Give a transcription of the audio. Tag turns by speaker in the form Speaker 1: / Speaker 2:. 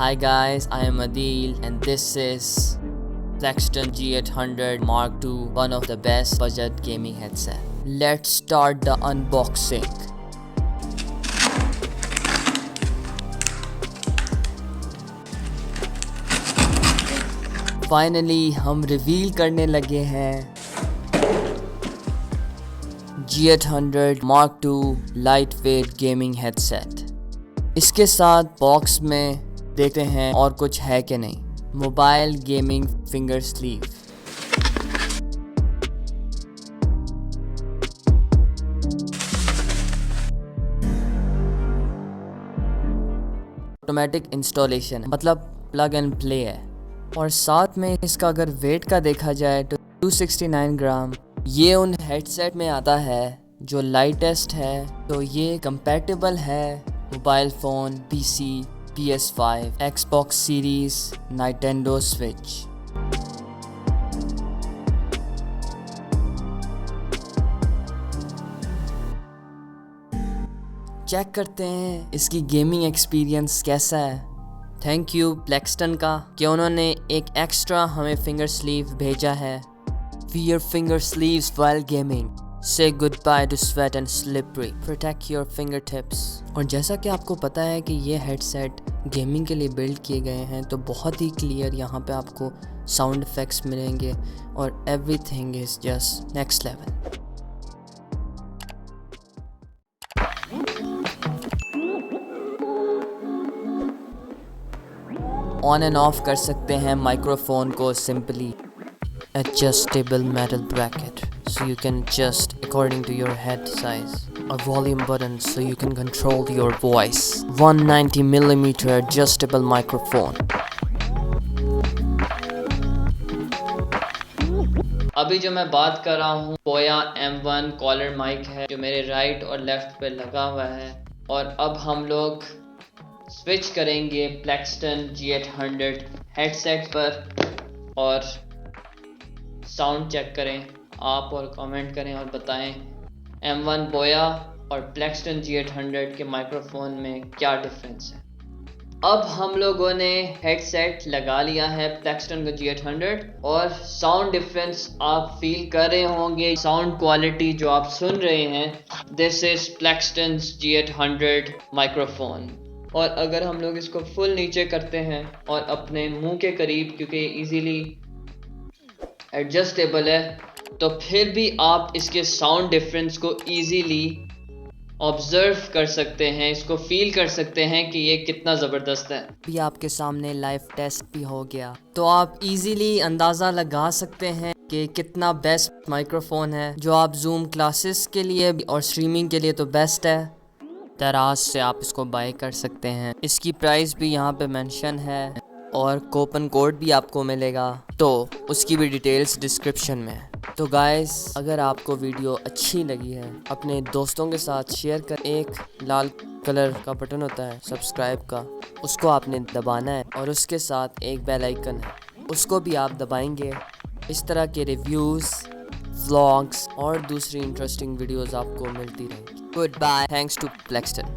Speaker 1: Hi guys, I am Adeel and this is Plextone G800 Mark II, one of the best budget gaming headset. Let's start the unboxing. Finally हम reveal करने लगे हैं G800 Mark II Lightweight Gaming Headset. इसके साथ box में देखते हैं और कुछ है कि नहीं. Mobile gaming finger sleeve. Automatic installation मतलब प्लग एंड प्ले है. और साथ में इसका अगर वेट का देखा जाए तो 269 ग्राम. ये उन हेडसेट में आता है जो लाइटेस्ट है, तो ये कंपैटिबल है mobile phone, PC, PS5, Xbox Series, Nintendo Switch. चेक करते हैं इसकी गेमिंग एक्सपीरियंस कैसा है. थैंक यू Plextone का कि उन्होंने एक एक्स्ट्रा हमें फिंगर स्लीव भेजा है. Wear finger sleeves while gaming. Say goodbye to sweat and slippery. Protect your fingertips. और जैसा कि आपको पता है कि ये हेडसेट गेमिंग के लिए बिल्ड किए गए हैं, तो बहुत ही क्लियर यहाँ पे आपको साउंड इफेक्ट्स मिलेंगे और everything is just next level. On end of कर सकते हैं माइक्रोफोन को simply. Adjustable metal bracket so you can adjust according to your head size. A volume button so you can control your voice. 190mm adjustable microphone. अभी जो मैं बात कर रहा हूँ बोया M1 कॉलर माइक है जो मेरे राइट और लेफ्ट पे लगा हुआ है. और अब हम लोग स्विच करेंगे Plextone G800 हेडसेट पर और साउंड चेक करें आप और कमेंट करें और बताएं M1 बोया और Plextone G800 के माइक्रोफोन में क्या डिफरेंस है. अब हम लोगों ने हेडसेट लगा लिया है Plextone का G800 और साउंड डिफरेंस आप फील कर रहे होंगे. साउंड क्वालिटी जो आप सुन रहे हैं, this is Plextone G800 microphone. और अगर हम लोग इसको फुल नीचे करते हैं और अपने मुंह के करीब, क्योंकि इजीली एडजस्टेबल है, तो फिर भी आप इसके साउंड डिफरेंस को इजीली ऑब्जर्व कर सकते हैं, इसको फील कर सकते हैं कि ये कितना ज़बरदस्त है. भी आपके सामने लाइव टेस्ट भी हो गया, तो आप इजीली अंदाज़ा लगा सकते हैं कि कितना बेस्ट माइक्रोफोन है, जो आप जूम क्लासेस के लिए और स्ट्रीमिंग के लिए तो बेस्ट है. दराज से आप इसको बाय कर सकते हैं. इसकी प्राइस भी यहाँ पे मेंशन है और कूपन कोड भी आपको मिलेगा, तो उसकी भी डिटेल्स डिस्क्रिप्शन में है. तो गाइस, अगर आपको वीडियो अच्छी लगी है अपने दोस्तों के साथ शेयर कर. एक लाल कलर का बटन होता है सब्सक्राइब का, उसको आपने दबाना है और उसके साथ एक बेल आइकन है, उसको भी आप दबाएंगे. इस तरह के रिव्यूज़, व्लॉग्स और दूसरी इंटरेस्टिंग वीडियोस आपको मिलती रहेंगी. Good bye. Thanks to Plextone.